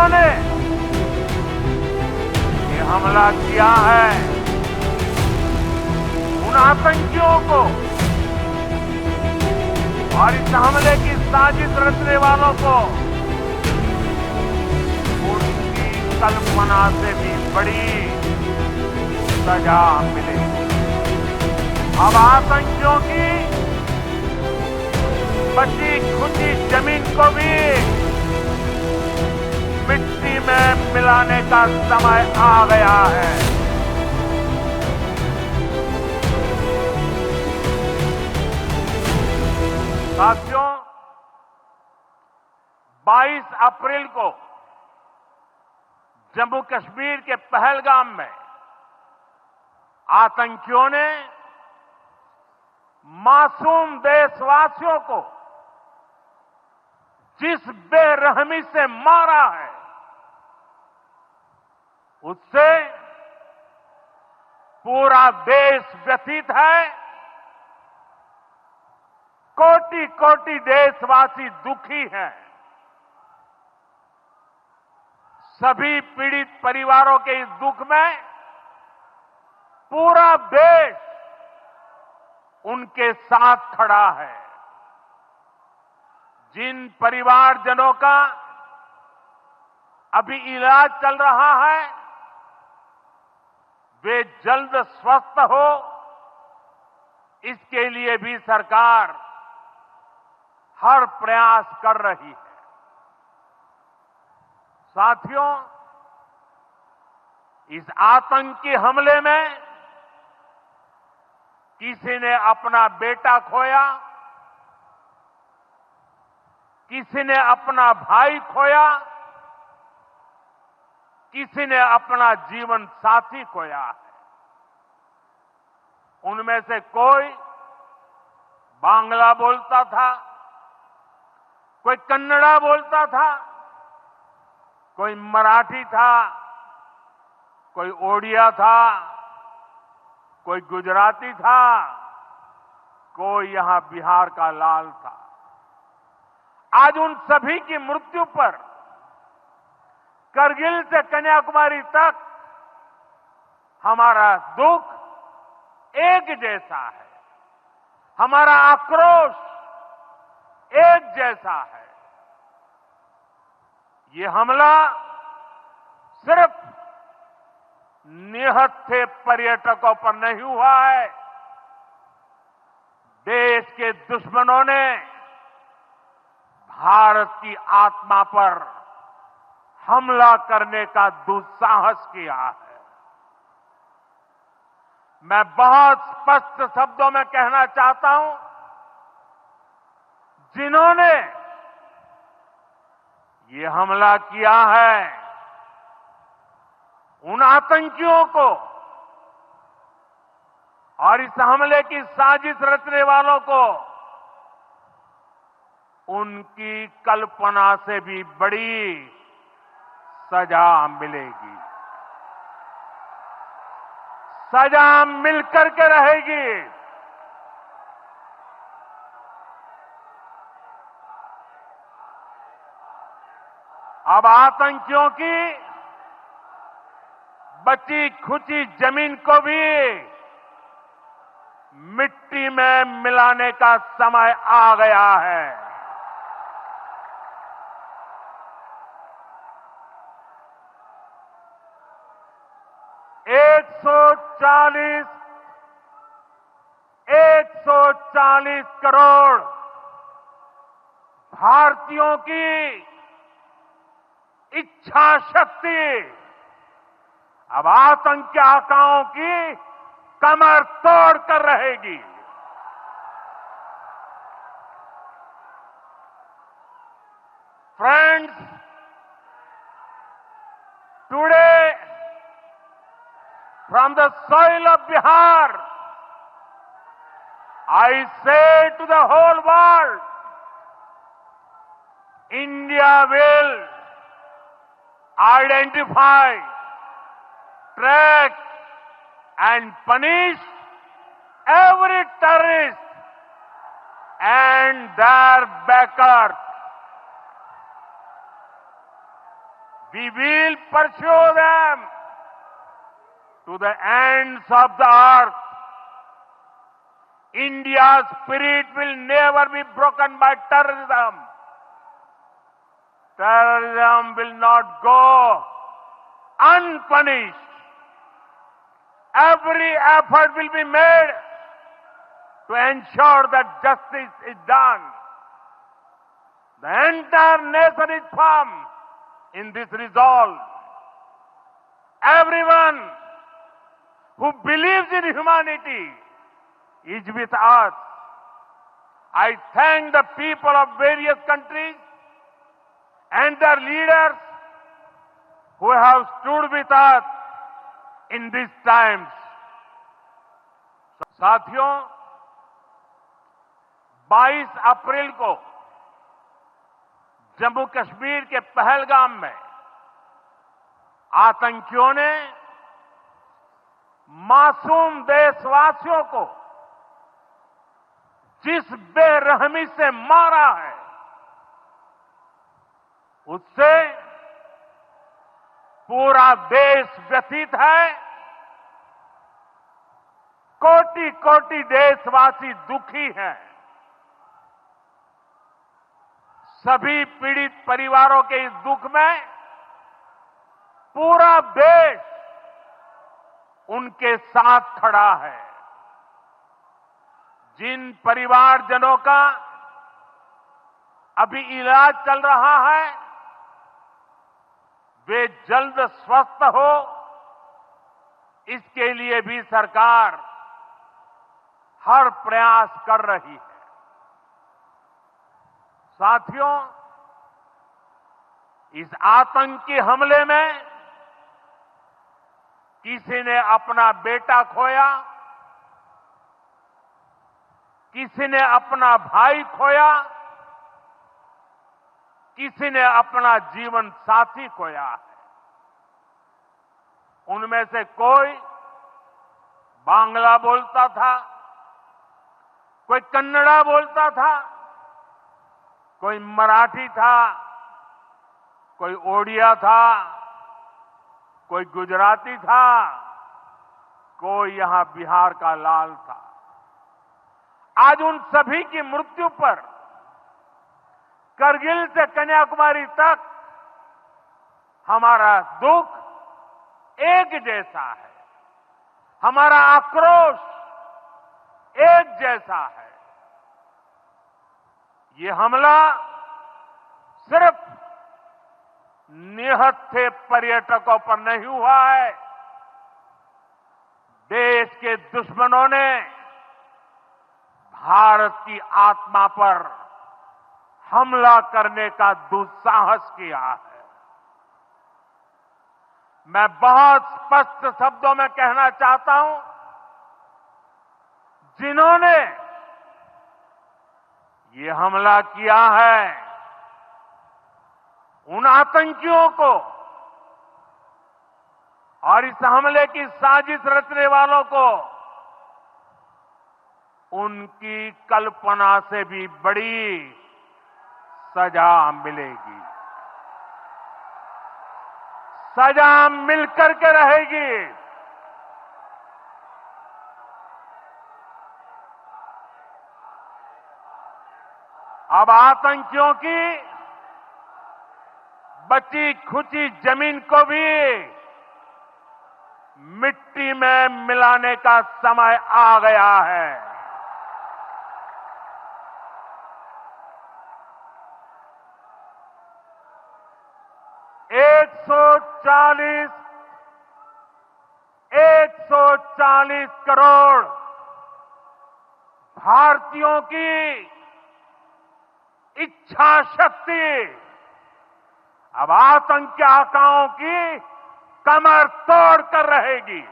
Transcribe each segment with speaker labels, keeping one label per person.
Speaker 1: जिन्होंने ये हमला किया है, उन आतंकियों को और इस हमले की साजिश रचने वालों को उनकी कल्पना से भी बड़ी सजा मिलेगी। अब आतंकियों की बची खुची जमीन को भी मिट्टी में मिलाने का समय आ गया है। साथियों, 22 अप्रैल को जम्मू कश्मीर के पहलगाम में आतंकियों ने मासूम देशवासियों को जिस बेरहमी से मारा है, उससे पूरा देश व्यथित है। कोटि कोटि देशवासी दुखी हैं। सभी पीड़ित परिवारों के इस दुख में पूरा देश उनके साथ खड़ा है। जिन परिवारजनों का अभी इलाज चल रहा है, वे जल्द स्वस्थ हो, इसके लिए भी सरकार हर प्रयास कर रही है। साथियों, इस आतंकी हमले में किसी ने अपना बेटा खोया, किसी ने अपना भाई खोया, किसी ने अपना जीवन साथी खोया है। उनमें से कोई बांग्ला बोलता था, कोई कन्नड़ा बोलता था, कोई मराठी था, कोई ओडिया था, कोई गुजराती था, कोई यहां बिहार का लाल था। आज उन सभी की मृत्यु पर करगिल से कन्याकुमारी तक हमारा दुख एक जैसा है, हमारा आक्रोश एक जैसा है। ये हमला सिर्फ निहत्थे पर्यटकों पर नहीं हुआ है। देश के दुश्मनों ने भारत की आत्मा पर हमला करने का दुस्साहस किया है। मैं बहुत स्पष्ट शब्दों में कहना चाहता हूं, जिन्होंने ये हमला किया है, उन आतंकियों को और इस हमले की साजिश रचने वालों को उनकी कल्पना से भी बड़ी सजा मिलेगी। सजा मिलकर के रहेगी। अब आतंकियों की बची खुची जमीन को भी मिट्टी में मिलाने का समय आ गया है। $140 करोड़ भारतीयों की इच्छा शक्ति अब आतंकी आकाओं की कमर तोड़ कर रहेगी। Friends, today from the soil of Bihar, I say to the whole world, India will identify, track and punish every terrorist and their backers. We will pursue them to the ends of the earth. India's spirit will never be broken by terrorism. Terrorism will not go unpunished. Every effort will be made to ensure that justice is done. The entire nation is firm in this resolve. Everyone who believes in humanity is with us. I thank the people of various countries and their leaders who have stood with us in these times. साथियों, 22 अप्रैल को जम्मू कश्मीर के पहलगाम में आतंकियों ने मासूम देशवासियों को जिस बेरहमी से मारा है, उससे पूरा देश व्यथित है। कोटि कोटि देशवासी दुखी हैं। सभी पीड़ित परिवारों के इस दुख में पूरा देश उनके साथ खड़ा है। जिन परिवारजनों का अभी इलाज चल रहा है, वे जल्द स्वस्थ हो, इसके लिए भी सरकार हर प्रयास कर रही है। साथियों, इस आतंकी हमले में किसी ने अपना बेटा खोया, किसी ने अपना भाई खोया, किसी ने अपना जीवन साथी खोया है। उनमें से कोई बांग्ला बोलता था, कोई कन्नड़ा बोलता था, कोई मराठी था, कोई ओडिया था, कोई गुजराती था, कोई यहां बिहार का लाल था। आज उन सभी की मृत्यु पर करगिल से कन्याकुमारी तक हमारा दुख एक जैसा है, हमारा आक्रोश एक जैसा है। ये हमला सिर्फ निहत्थे पर्यटकों पर नहीं हुआ है। देश के दुश्मनों ने भारत की आत्मा पर हमला करने का दुस्साहस किया है। मैं बहुत स्पष्ट शब्दों में कहना चाहता हूं, जिन्होंने ये हमला किया है, उन आतंकियों को और इस हमले की साजिश रचने वालों को उनकी कल्पना से भी बड़ी सजा मिलेगी। सजा मिलकर के रहेगी। अब आतंकियों की बची खुची जमीन को भी मिट्टी में मिलाने का समय आ गया है। एक सौ चालीस करोड़ भारतीयों की इच्छा शक्ति अब आतंकी आकाओं की कमर तोड़ कर रहेगी।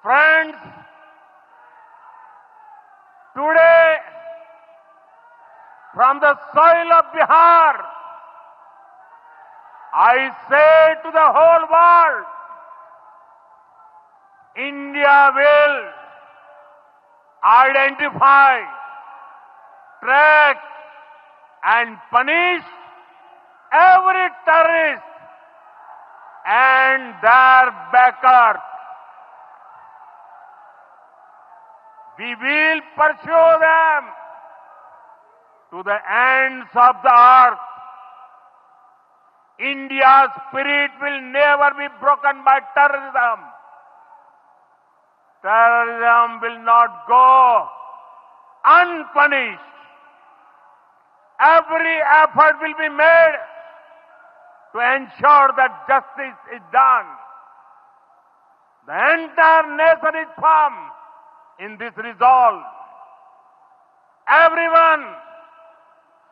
Speaker 1: Friends, today from the soil of Bihar, I say to the whole world, India will identify, track and punish every terrorist and their backers. We will pursue them to the ends of the earth. India's spirit will never be broken by terrorism. Terrorism will not go unpunished. Every effort will be made to ensure that justice is done. The entire nation is firm in this resolve. Everyone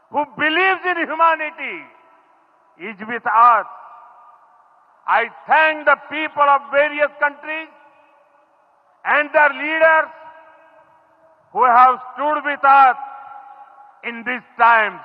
Speaker 1: who believes in humanity is with us. I thank the people of various countries and their leaders who have stood with us in these times.